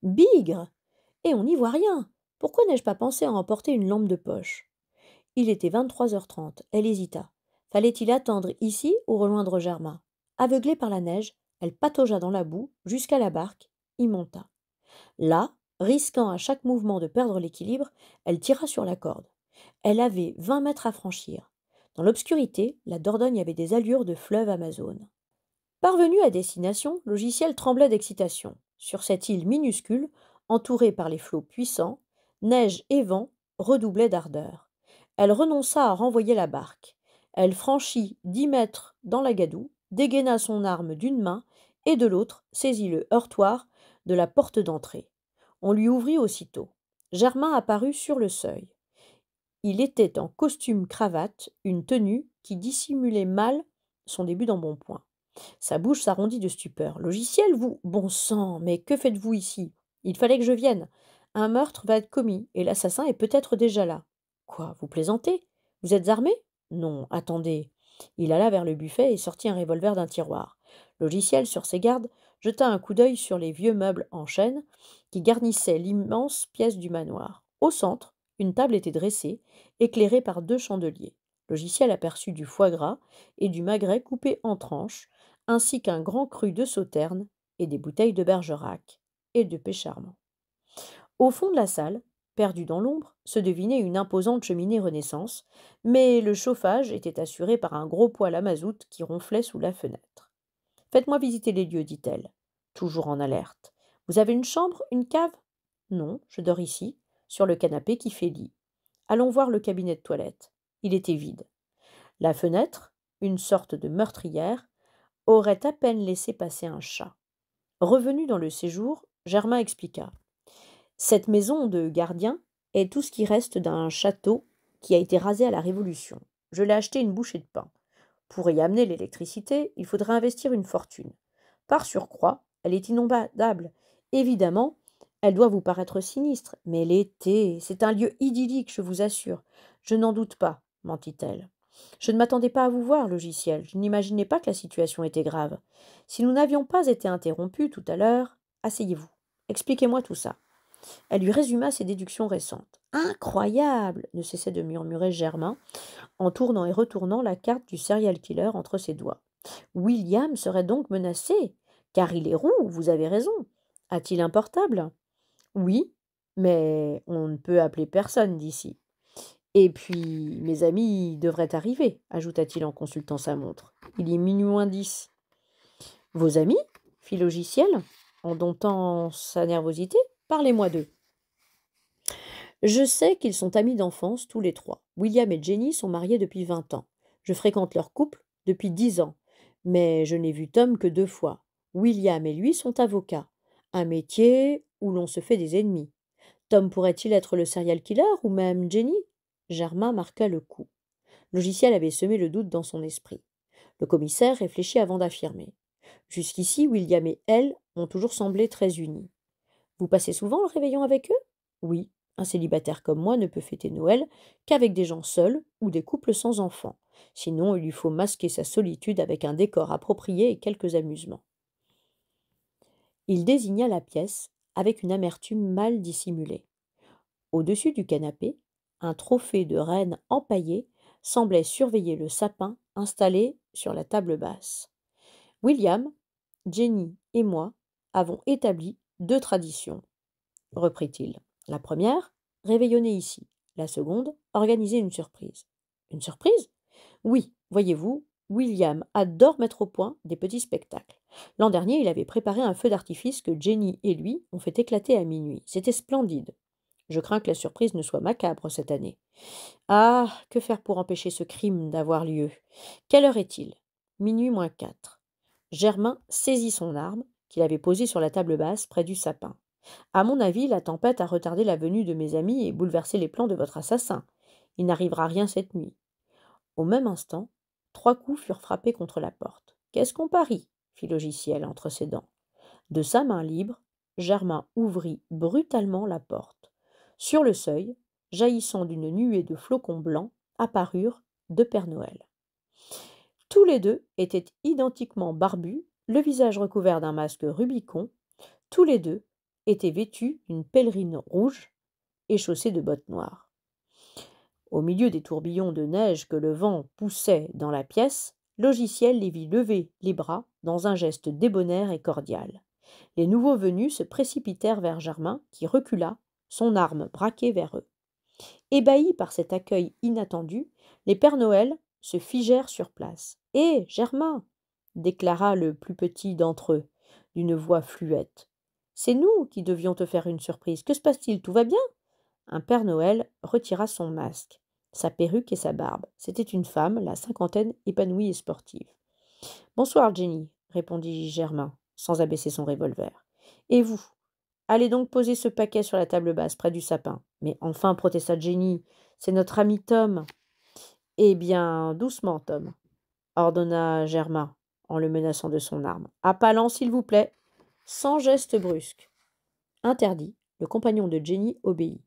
Bigre! Et on n'y voit rien. Pourquoi n'ai-je pas pensé à emporter une lampe de poche? Il était 23h30. Elle hésita. Fallait-il attendre ici ou rejoindre Germain? Aveuglée par la neige, elle pataugea dans la boue jusqu'à la barque, y monta. Là, risquant à chaque mouvement de perdre l'équilibre, elle tira sur la corde. Elle avait 20 mètres à franchir. Dans l'obscurité, la Dordogne avait des allures de fleuve Amazone. Parvenue à destination, le logiciel tremblait d'excitation. Sur cette île minuscule, entourée par les flots puissants, neige et vent redoublaient d'ardeur. Elle renonça à renvoyer la barque. Elle franchit 10 mètres dans la gadoue, dégaina son arme d'une main et de l'autre saisit le heurtoir de la porte d'entrée. On lui ouvrit aussitôt. Germain apparut sur le seuil. Il était en costume-cravate, une tenue qui dissimulait mal son début d'embonpoint. Sa bouche s'arrondit de stupeur. Logiciel, vous? Bon sang, mais que faites-vous ici? Il fallait que je vienne. Un meurtre va être commis, et l'assassin est peut-être déjà là. Quoi, vous plaisantez? Vous êtes armé? Non, attendez. Il alla vers le buffet et sortit un revolver d'un tiroir. Logiciel, sur ses gardes, jeta un coup d'œil sur les vieux meubles en chêne qui garnissaient l'immense pièce du manoir. Au centre, une table était dressée, éclairée par 2 chandeliers. Logiciel aperçut du foie gras et du magret coupé en tranches, ainsi qu'un grand cru de sauterne et des bouteilles de bergerac et de pécharmant. Au fond de la salle, perdue dans l'ombre, se devinait une imposante cheminée Renaissance, mais le chauffage était assuré par un gros poêle à mazout qui ronflait sous la fenêtre. Faites-moi visiter les lieux, dit-elle, toujours en alerte. Vous avez une chambre, une cave? Non, je dors ici, sur le canapé qui fait lit. Allons voir le cabinet de toilette. Il était vide. La fenêtre, une sorte de meurtrière, aurait à peine laissé passer un chat. Revenu dans le séjour, Germain expliqua. Cette maison de gardien est tout ce qui reste d'un château qui a été rasé à la Révolution. Je l'ai acheté une bouchée de pain. Pour y amener l'électricité, il faudrait investir une fortune. Par surcroît, elle est inondable. Évidemment, elle doit vous paraître sinistre, mais l'été, c'est un lieu idyllique, je vous assure. Je n'en doute pas, mentit-elle. Je ne m'attendais pas à vous voir, logiciel. Je n'imaginais pas que la situation était grave. Si nous n'avions pas été interrompus tout à l'heure, asseyez-vous. Expliquez-moi tout ça. Elle lui résuma ses déductions récentes. Incroyable, ne cessait de murmurer Germain, en tournant et retournant la carte du serial killer entre ses doigts. William serait donc menacé, car il est roux, vous avez raison. A-t-il un portable? Oui, mais on ne peut appeler personne d'ici. Et puis, mes amis devraient arriver, ajouta-t-il en consultant sa montre. Il est minuit moins 10. Vos amis? Fit Logiciel, en domptant sa nervosité. Parlez-moi d'eux. Je sais qu'ils sont amis d'enfance, tous les trois. William et Jenny sont mariés depuis 20 ans. Je fréquente leur couple depuis 10 ans. Mais je n'ai vu Tom que 2 fois. William et lui sont avocats. Un métier où l'on se fait des ennemis. Tom pourrait-il être le serial killer ou même Jenny? Germain marqua le coup. Logiciel avait semé le doute dans son esprit. Le commissaire réfléchit avant d'affirmer. Jusqu'ici, William et elle ont toujours semblé très unis. Vous passez souvent le réveillon avec eux? Oui, un célibataire comme moi ne peut fêter Noël qu'avec des gens seuls ou des couples sans enfants. Sinon, il lui faut masquer sa solitude avec un décor approprié et quelques amusements. Il désigna la pièce avec une amertume mal dissimulée. Au-dessus du canapé, un trophée de reine empaillée semblait surveiller le sapin installé sur la table basse. William, Jenny et moi avons établi 2 traditions, reprit-il. La première, réveillonner ici. La seconde, organiser une surprise. Une surprise? Oui, voyez-vous, William adore mettre au point des petits spectacles. L'an dernier, il avait préparé un feu d'artifice que Jenny et lui ont fait éclater à minuit. C'était splendide. Je crains que la surprise ne soit macabre cette année. Ah, que faire pour empêcher ce crime d'avoir lieu? Quelle heure est-il? Minuit moins 4. Germain saisit son arme, qu'il avait posée sur la table basse près du sapin. À mon avis, la tempête a retardé la venue de mes amis et bouleversé les plans de votre assassin. Il n'arrivera rien cette nuit. Au même instant, 3 coups furent frappés contre la porte. Qu'est-ce qu'on parie? Fit Logiciel entre ses dents. De sa main libre, Germain ouvrit brutalement la porte. Sur le seuil, jaillissant d'une nuée de flocons blancs, apparurent 2 Pères Noël. Tous les deux étaient identiquement barbus, le visage recouvert d'un masque Rubicon. Tous les deux était vêtu d'une pèlerine rouge et chaussée de bottes noires. Au milieu des tourbillons de neige que le vent poussait dans la pièce, Logiciel les vit lever les bras dans un geste débonnaire et cordial. Les nouveaux venus se précipitèrent vers Germain, qui recula, son arme braquée vers eux. Ébahis par cet accueil inattendu, les Pères Noël se figèrent sur place. « Hé, Germain !» déclara le plus petit d'entre eux, d'une voix fluette. « C'est nous qui devions te faire une surprise. Que se passe-t-il? Tout va bien ?» Un Père Noël retira son masque, sa perruque et sa barbe. C'était une femme, la cinquantaine, épanouie et sportive. « Bonsoir, Jenny, » répondit Germain, sans abaisser son revolver. « Et vous? Allez donc poser ce paquet sur la table basse, près du sapin. »« Mais enfin, protesta Jenny, c'est notre ami Tom. »« Eh bien, doucement, Tom, » ordonna Germain, en le menaçant de son arme. « À pas lent, s'il vous plaît, sans geste brusque. » Interdit, le compagnon de Jenny obéit.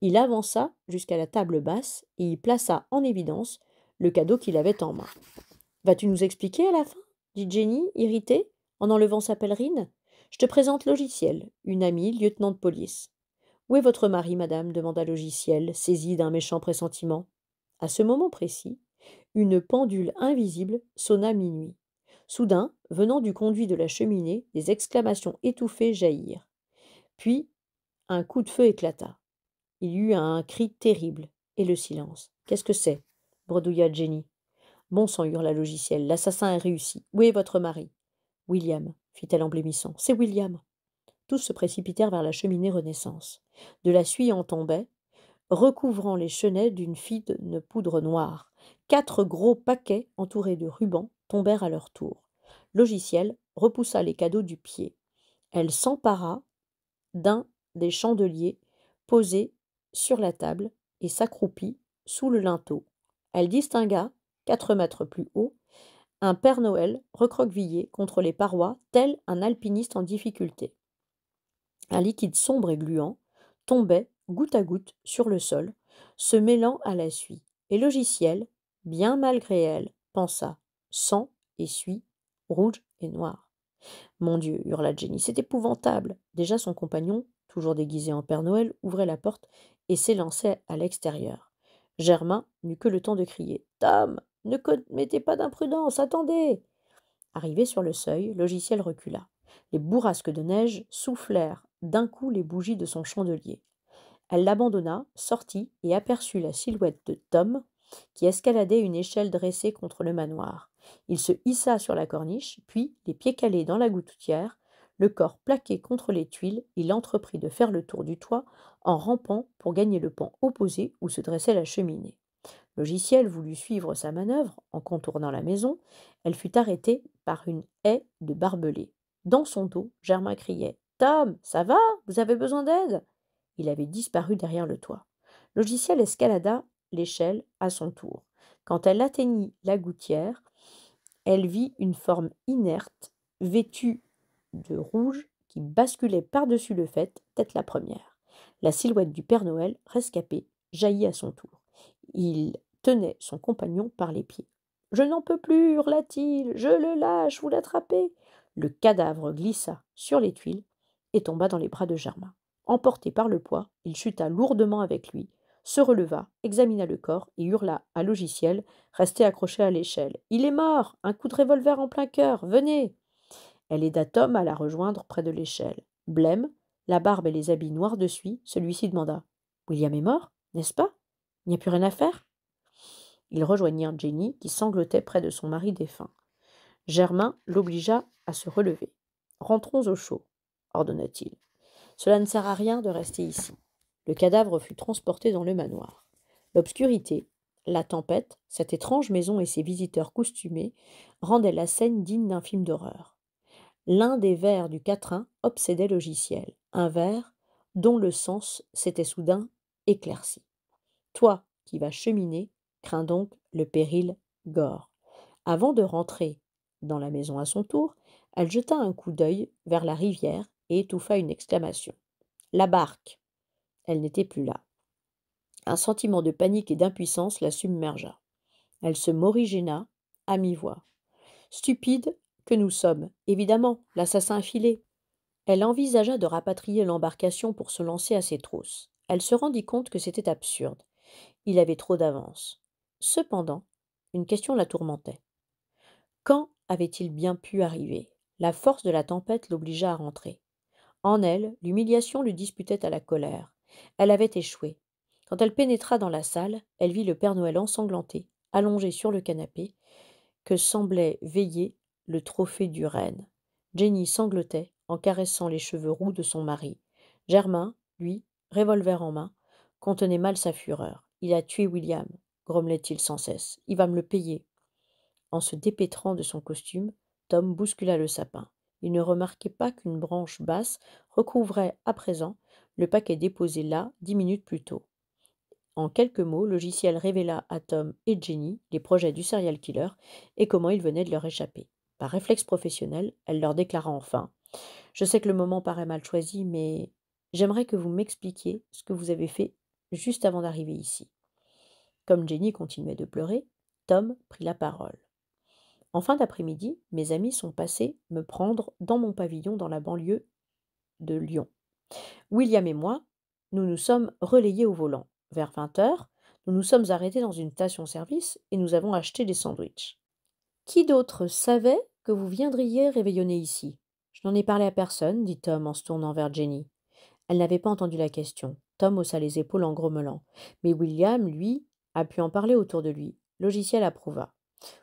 Il avança jusqu'à la table basse et y plaça en évidence le cadeau qu'il avait en main. « Vas-tu nous expliquer à la fin ?» dit Jenny, irritée, en enlevant sa pèlerine. « Je te présente Logiciel, une amie, lieutenant de police. »« Où est votre mari, madame ?» demanda Logiciel, saisi d'un méchant pressentiment. À ce moment précis, une pendule invisible sonna minuit. Soudain, venant du conduit de la cheminée, des exclamations étouffées jaillirent. Puis, un coup de feu éclata. Il y eut un cri terrible, et le silence. « Qu'est-ce que c'est ?» bredouilla Jenny. « Bon sang, hurla Logiciel, l'assassin a réussi. Où est votre mari ?»« William, » fit-elle en blêmissant. « C'est William. » Tous se précipitèrent vers la cheminée Renaissance. De la suie en tombait, recouvrant les chenets d'une fine poudre noire. 4 gros paquets entourés de rubans tombèrent à leur tour. Logiciel repoussa les cadeaux du pied. Elle s'empara d'un des chandeliers posés sur la table et s'accroupit sous le linteau. Elle distingua, 4 mètres plus haut, un Père Noël recroquevillé contre les parois, tel un alpiniste en difficulté. Un liquide sombre et gluant tombait, goutte à goutte, sur le sol, se mêlant à la suie. Et Logiciel, bien malgré elle, pensa sang et suie, rouge et noir. « Mon Dieu !» hurla Jenny, « c'est épouvantable !» Déjà son compagnon, toujours déguisé en Père Noël, ouvrait la porte et s'élançait à l'extérieur. Germain n'eut que le temps de crier « Tom, ne commettez pas d'imprudence, attendez !» Arrivé sur le seuil, Logiciel recula. Les bourrasques de neige soufflèrent d'un coup les bougies de son chandelier. Elle l'abandonna, sortit et aperçut la silhouette de Tom qui escaladait une échelle dressée contre le manoir. Il se hissa sur la corniche, puis, les pieds calés dans la gouttière, le corps plaqué contre les tuiles, il entreprit de faire le tour du toit en rampant pour gagner le pan opposé où se dressait la cheminée. Logiciel voulut suivre sa manœuvre en contournant la maison. Elle fut arrêtée par une haie de barbelés. Dans son dos, Germain criait « Tom, ça va? Vous avez besoin d'aide ?» Il avait disparu derrière le toit. Logiciel escalada l'échelle à son tour. Quand elle atteignit la gouttière, elle vit une forme inerte, vêtue de rouge, qui basculait par-dessus le faîte, tête la première. La silhouette du Père Noël, rescapé, jaillit à son tour. Il tenait son compagnon par les pieds. « Je n'en peux plus, hurla-t-il, je le lâche, vous l'attrapez !» Le cadavre glissa sur les tuiles et tomba dans les bras de Germain. Emporté par le poids, il chuta lourdement avec lui, se releva, examina le corps et hurla à Logiciel, resté accroché à l'échelle. « Il est mort! Un coup de revolver en plein cœur! Venez !» Elle aida Tom à la rejoindre près de l'échelle. Blême, la barbe et les habits noirs de suie, celui-ci demanda « William est mort, n'est-ce pas? Il n'y a plus rien à faire ?» Ils rejoignirent Jenny, qui sanglotait près de son mari défunt. Germain l'obligea à se relever. « Rentrons au chaud, » ordonna-t-il. « Cela ne sert à rien de rester ici. » Le cadavre fut transporté dans le manoir. L'obscurité, la tempête, cette étrange maison et ses visiteurs costumés rendaient la scène digne d'un film d'horreur. L'un des vers du quatrain obsédait Logiciel, un vers dont le sens s'était soudain éclairci. « Toi qui vas cheminer, crains donc le péril gore. » Avant de rentrer dans la maison à son tour, elle jeta un coup d'œil vers la rivière et étouffa une exclamation. « La barque !» Elle n'était plus là. Un sentiment de panique et d'impuissance la submergea. Elle se morigéna à mi-voix. « Stupides que nous sommes, évidemment, l'assassin a filé. » Elle envisagea de rapatrier l'embarcation pour se lancer à ses trousses. Elle se rendit compte que c'était absurde. Il avait trop d'avance. Cependant, une question la tourmentait. Quand avait-il bien pu arriver? La force de la tempête l'obligea à rentrer. En elle, l'humiliation le disputait à la colère. Elle avait échoué. Quand elle pénétra dans la salle, elle vit le Père Noël ensanglanté, allongé sur le canapé, que semblait veiller le trophée du renne. Jenny sanglotait en caressant les cheveux roux de son mari. Germain, lui, revolver en main, contenait mal sa fureur. Il a tué William, grommelait-il sans cesse. Il va me le payer. En se dépêtrant de son costume, Tom bouscula le sapin. Il ne remarquait pas qu'une branche basse recouvrait à présent le paquet déposé là 10 minutes plus tôt. En quelques mots, le logiciel révéla à Tom et Jenny les projets du serial killer et comment il venait de leur échapper. Par réflexe professionnel, elle leur déclara enfin: Je sais que le moment paraît mal choisi, mais j'aimerais que vous m'expliquiez ce que vous avez fait juste avant d'arriver ici. Comme Jenny continuait de pleurer, Tom prit la parole. En fin d'après-midi, mes amis sont passés me prendre dans mon pavillon dans la banlieue de Lyon. William et moi, nous nous sommes relayés au volant. Vers 20 heures, nous nous sommes arrêtés dans une station-service et nous avons acheté des sandwichs. Qui d'autre savait que vous viendriez réveillonner ici? Je n'en ai parlé à personne, dit Tom en se tournant vers Jenny. Elle n'avait pas entendu la question. Tom haussa les épaules en grommelant. Mais William, lui, a pu en parler autour de lui. Logiciel approuva.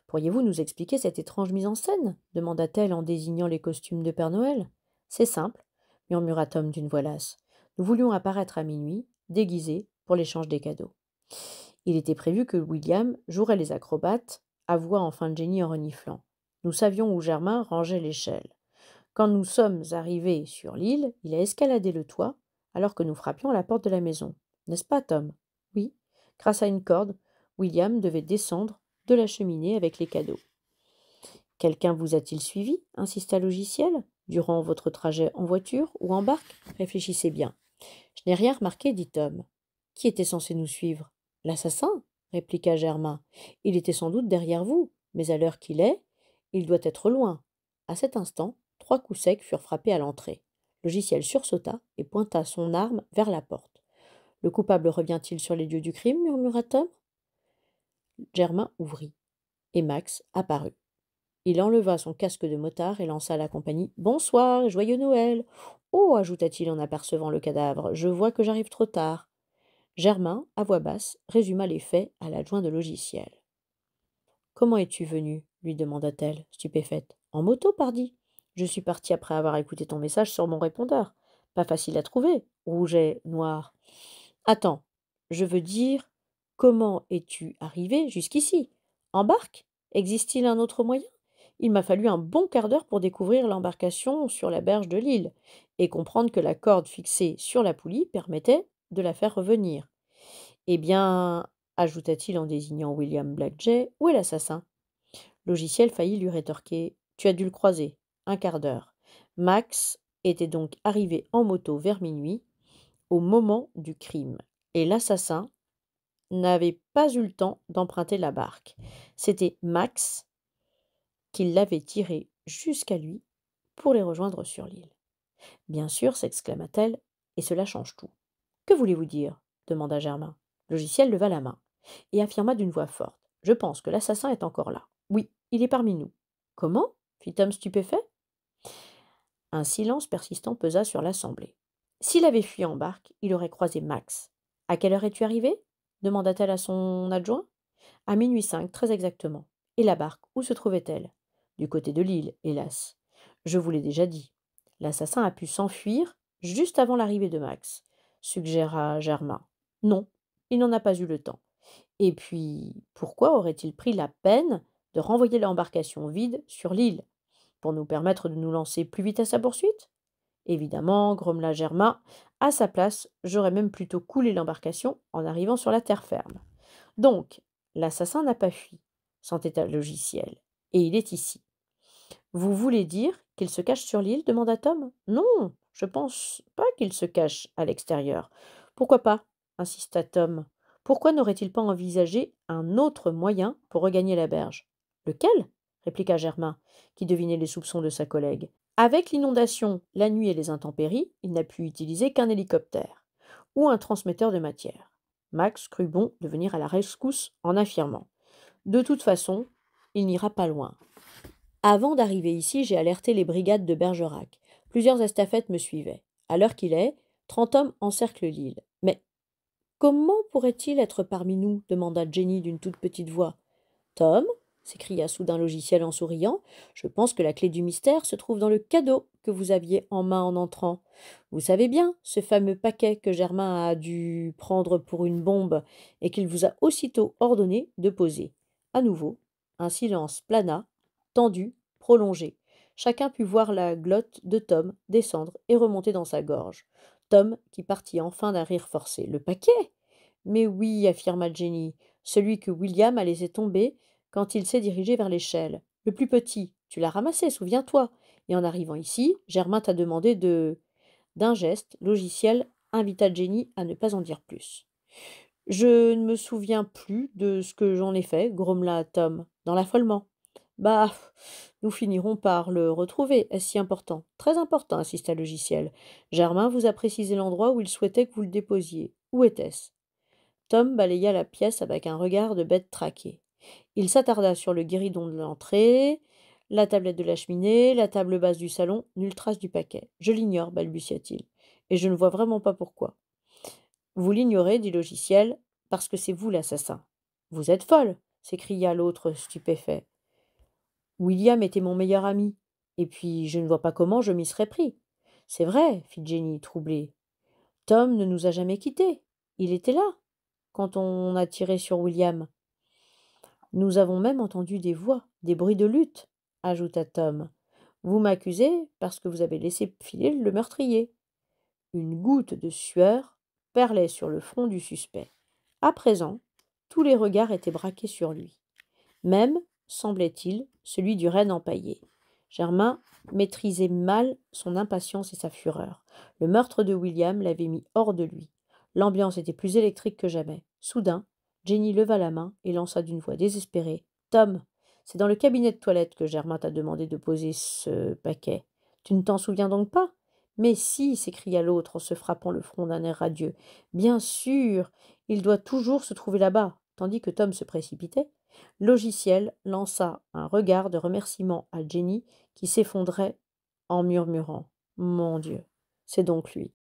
Pourriez-vous nous expliquer cette étrange mise en scène demanda-t-elle en désignant les costumes de Père Noël. C'est simple, murmura Tom d'une voix lasse. Nous voulions apparaître à minuit, déguisés, pour l'échange des cadeaux. Il était prévu que William jouerait les acrobates, avoua enfin Jenny en reniflant. Nous savions où Germain rangeait l'échelle. Quand nous sommes arrivés sur l'île, il a escaladé le toit alors que nous frappions à la porte de la maison. N'est-ce pas, Tom? Oui. Grâce à une corde, William devait descendre de la cheminée avec les cadeaux. Quelqu'un vous a-t-il suivi? Insista Logiciel. Durant votre trajet en voiture ou en barque? Réfléchissez bien. Je n'ai rien remarqué, dit Tom. Qui était censé nous suivre? L'assassin, répliqua Germain. Il était sans doute derrière vous, mais à l'heure qu'il est, il doit être loin. À cet instant, 3 coups secs furent frappés à l'entrée. Logiciel sursauta et pointa son arme vers la porte. Le coupable revient-il sur les lieux du crime? Murmura Tom. Germain ouvrit, et Max apparut. Il enleva son casque de motard et lança à la compagnie: Bonsoir, joyeux Noël. Oh, ajouta-t-il en apercevant le cadavre, je vois que j'arrive trop tard. Germain, à voix basse, résuma les faits à l'adjoint de logiciel. Comment es-tu venu? Lui demanda-t-elle, stupéfaite. En moto, pardi. Je suis parti après avoir écouté ton message sur mon répondeur. Pas facile à trouver, rouget, noir. Attends, je veux dire, comment es-tu arrivé jusqu'ici? En barque? Existe-t-il un autre moyen? Il m'a fallu un bon quart d'heure pour découvrir l'embarcation sur la berge de l'île et comprendre que la corde fixée sur la poulie permettait de la faire revenir. Eh bien, ajouta-t-il en désignant William Blackjay, où est l'assassin? Logiciel faillit lui rétorquer: Tu as dû le croiser. Un quart d'heure. Max était donc arrivé en moto vers minuit, au moment du crime, et l'assassin n'avait pas eu le temps d'emprunter la barque. C'était Max qui l'avait tiré jusqu'à lui pour les rejoindre sur l'île. Bien sûr, s'exclama-t-elle, et cela change tout. Que voulez-vous dire? Demanda Germain. Logiciel leva la main et affirma d'une voix forte: Je pense que l'assassin est encore là. Oui, il est parmi nous. Comment? Fit Tom stupéfait. Un silence persistant pesa sur l'assemblée. S'il avait fui en barque, il aurait croisé Max. À quelle heure es-tu arrivé? Demanda-t-elle à son adjoint. À minuit 5, très exactement. Et la barque, où se trouvait-elle? Du côté de l'île, hélas. Je vous l'ai déjà dit. L'assassin a pu s'enfuir juste avant l'arrivée de Max, suggéra Germain. Non, il n'en a pas eu le temps. Et puis, pourquoi aurait-il pris la peine de renvoyer l'embarcation vide sur l'île? Pour nous permettre de nous lancer plus vite à sa poursuite? Évidemment, grommela Germain, à sa place, j'aurais même plutôt coulé l'embarcation en arrivant sur la terre ferme. Donc, l'assassin n'a pas fui, s'entêta le logiciel, et il est ici. Vous voulez dire qu'il se cache sur l'île? Demanda Tom. Non, je pense pas qu'il se cache à l'extérieur. Pourquoi pas? Insista Tom. Pourquoi n'aurait-il pas envisagé un autre moyen pour regagner la berge? Lequel? Répliqua Germain, qui devinait les soupçons de sa collègue. Avec l'inondation, la nuit et les intempéries, il n'a pu utiliser qu'un hélicoptère ou un transmetteur de matière. Max crut bon de venir à la rescousse en affirmant: de toute façon, il n'ira pas loin. Avant d'arriver ici, j'ai alerté les brigades de Bergerac. Plusieurs estafettes me suivaient. À l'heure qu'il est, 30 hommes encerclent l'île. Mais comment pourrait-il être parmi nous demanda Jenny d'une toute petite voix. Tom, s'écria soudain Logiciel en souriant, je pense que la clé du mystère se trouve dans le cadeau que vous aviez en main en entrant. Vous savez bien, ce fameux paquet que Germain a dû prendre pour une bombe et qu'il vous a aussitôt ordonné de poser. À nouveau, un silence plana, tendu, prolongé. Chacun put voir la glotte de Tom descendre et remonter dans sa gorge. Tom qui partit enfin d'un rire forcé. Le paquet? Mais oui, affirma Jenny, celui que William a laissé tomber quand il s'est dirigé vers l'échelle. Le plus petit, tu l'as ramassé, souviens-toi. Et en arrivant ici, Germain t'a demandé de... D'un geste, Logiciel invita Jenny à ne pas en dire plus. Je ne me souviens plus de ce que j'en ai fait, grommela Tom, dans l'affolement. Bah, nous finirons par le retrouver. Est-ce si important? Très important, insista Logiciel. Germain vous a précisé l'endroit où il souhaitait que vous le déposiez. Où était-ce? Tom balaya la pièce avec un regard de bête traquée. Il s'attarda sur le guéridon de l'entrée, la tablette de la cheminée, la table basse du salon, nulle trace du paquet. Je l'ignore, balbutia-t-il, et je ne vois vraiment pas pourquoi. Vous l'ignorez, dit Logiciel, parce que c'est vous l'assassin. Vous êtes folle, s'écria l'autre stupéfait. William était mon meilleur ami, et puis je ne vois pas comment je m'y serais pris. C'est vrai, fit Jenny, troublée. Tom ne nous a jamais quittés. Il était là, quand on a tiré sur William. Nous avons même entendu des voix, des bruits de lutte, ajouta Tom. Vous m'accusez parce que vous avez laissé filer le meurtrier. Une goutte de sueur perlait sur le front du suspect. À présent, tous les regards étaient braqués sur lui. Même, semblait-il, celui du renne empaillé. Germain maîtrisait mal son impatience et sa fureur. Le meurtre de William l'avait mis hors de lui. L'ambiance était plus électrique que jamais. Soudain, Jenny leva la main et lança d'une voix désespérée. Tom, c'est dans le cabinet de toilette que Germain t'a demandé de poser ce paquet. Tu ne t'en souviens donc pas? Mais si, s'écria l'autre en se frappant le front d'un air radieux. Bien sûr, il doit toujours se trouver là-bas. Tandis que Tom se précipitait, Logiciel lança un regard de remerciement à Jenny qui s'effondrait en murmurant. Mon Dieu, c'est donc lui.